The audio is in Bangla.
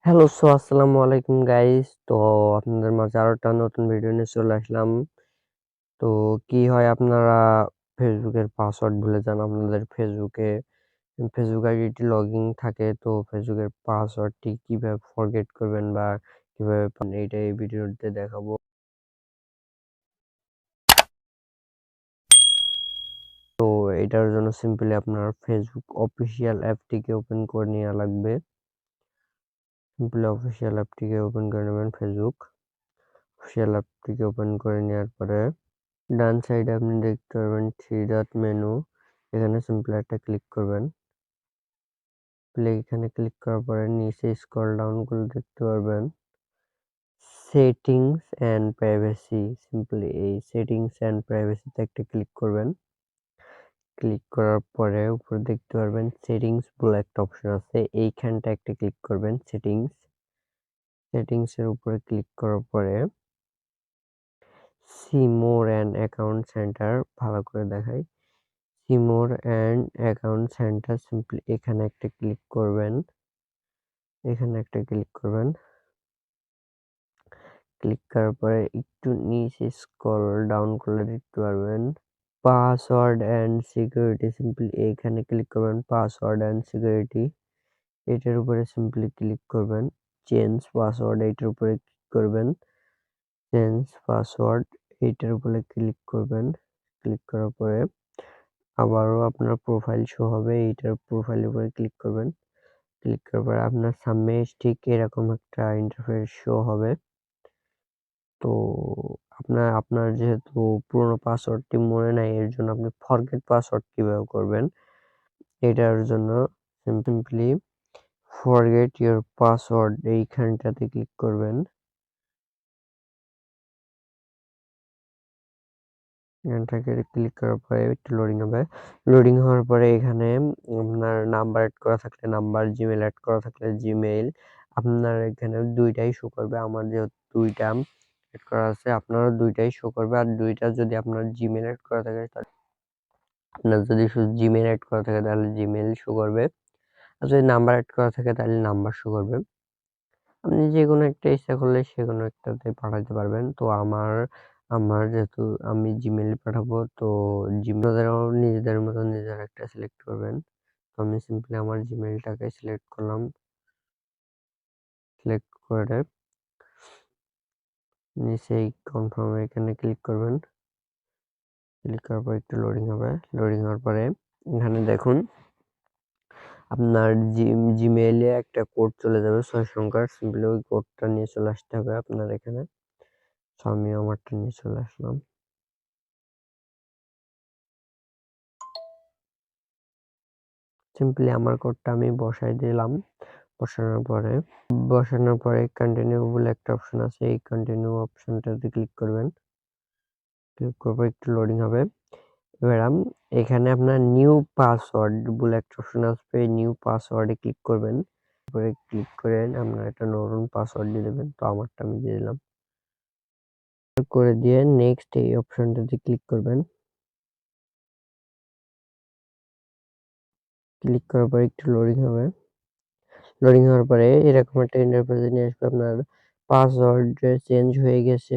আসসালামু আলাইকুম গাইস। তো আপনাদের মাঝে আরো একটা নতুন ভিডিও নিয়ে চলে আসলাম। তো কি হয়, আপনারা ফেসবুকের পাসওয়ার্ড ভুলে যান, আপনাদের ফেসবুক আইডিটি লগইন থাকে, তো ফেসবুকের পাসওয়ার্ডটি কিভাবে ফরগেট করবেন বা কিভাবে এইটা এই ভিডিওতে দেখাবো। তো এটার জন্য সিম্পলি আপনার ফেসবুক অফিসিয়াল অ্যাপটিকে ওপেন করে নেওয়া লাগবে। সিম্পলি অফিসিয়াল অ্যাপটিকে ওপেন করে নেবেন। ফেসবুক অফিসিয়াল অ্যাপটিকে ওপেন করে নেওয়ার পরে ডান সাইডে আপনি দেখতে পারবেন থ্রি ডট মেনু, এখানে সিম্পল একটা ক্লিক করবেন। এখানে ক্লিক করার পরে নিচে স্ক্রল ডাউন করে দেখতে পারবেন সেটিংস অ্যান্ড প্রাইভেসি। সিম্পলি এই সেটিংস অ্যান্ড প্রাইভেসিতে একটা ক্লিক করবেন। ক্লিক করার পরে উপরে দেখতে পারবেন সেটিংস বলে একটা অপশন আছে, এইখানটা একটা ক্লিক করবেন। সেটিংসের উপরে ক্লিক করার পরে see more and account centre ভালো করে দেখাই। See more and account centre, simply এখানে একটা ক্লিক করবেন। ক্লিক করার পরে একটু নিচে স্ক্রল ডাউন করলে দেখতে পারবেন পাসওয়ার্ড অ্যান্ড সিকিউরিটি, সিম্পলি এখানে ক্লিক করবেন। পাসওয়ার্ড অ্যান্ড সিকিউরিটি এটার উপরে সিম্পলি ক্লিক করবেন। চেঞ্জ পাসওয়ার্ড এটার উপরে ক্লিক করবেন। চেঞ্জ পাসওয়ার্ড এইটার উপরে ক্লিক করবেন। ক্লিক করার পরে আবারও আপনার প্রোফাইল শো হবে, এইটার প্রোফাইলের উপরে ক্লিক করবেন। ক্লিক করার পরে আপনার সামনে ঠিক এরকম একটা ইন্টারফেস শো হবে। তো আপনার যেহেতু পুরোনো পাসওয়ার্ডটি মনে নাই, এর জন্য আপনি ফরগেট পাসওয়ার্ড কিভাবে করবেন, এটার জন্য সিম্পলি ফরগেট ইওর পাসওয়ার্ড এইখানটাতে ক্লিক করবেন। এখানটাকে ক্লিক করার পরে একটু লোডিং হবে। লোডিং হওয়ার পরে এখানে আপনার নাম্বার অ্যাড করা থাকলে নাম্বার, জিমেল অ্যাড করা থাকলে জিমেল, আপনার এখানে দুইটাই শো করবে। আমার যেহেতু দুইটা অ্যাড করা আছে, আপনারও দুইটাই শো করবে। আর দুইটা যদি আপনার জিমেল অ্যাড করা থাকে, আপনার যদি শুধু জিমেল অ্যাড করা থাকে তাহলে জিমেল শো করবে, আর যদি নাম্বার অ্যাড করা থাকে তাহলে নাম্বার শো করবে। আপনি যেকোনো একটা ইচ্ছা করলে সেকোনো একটাতে পাঠাতে পারবেন। তো আমার যেহেতু আমি জিমেইল পাঠাবো, তো আপনাদেরও নিজেদের মতো নিজেরা একটা সিলেক্ট করবেন। তো আমি সিম্পলি আমার জিমেইলটাকে সিলেক্ট করলাম। সিলেক্ট করে নিচেই কনফার্ম এখানে ক্লিক করবেন। ক্লিক করার পর একটু লোডিং হবে। লোডিং হওয়ার পরে এখানে দেখুন আপনার জিমেইলে একটা কোড চলে যাবে 6 সংখ্যার। সিম্পলি ওই কোডটা নিয়ে চলে আসতে হবে আপনার এখানে। তো আমি আমারটা নিয়ে চলে আসলাম। সিম্পলি আমার কোডটা আমি বসাই দিলাম। বসানোর পরে কন্টিনিউ বলে একটা অপশন আছে, এই কন্টিনিউ অপশনটাতে ক্লিক করবেন। ক্লিক করব, একটু লোডিং হবে। এবার এখানে আপনার নিউ পাসওয়ার্ড বলে একটা অপশন আসবে, এই নিউ পাসওয়ার্ডে ক্লিক করবেন। তারপরে ক্লিক করে আপনার একটা নতুন পাসওয়ার্ড দিয়ে দেবেন। তো আমারটা আমি দিয়ে দিলাম। করে দিয়ে নেক্সট এই অপশনটাতে ক্লিক করবেন। ক্লিক করার পরে একটু লোডিং হবে। লোডিং হওয়ার পরে এরকম একটা ইন্টারফেসে নিয়ে আসবে, আপনার পাসওয়ার্ড চেঞ্জ হয়ে গেছে।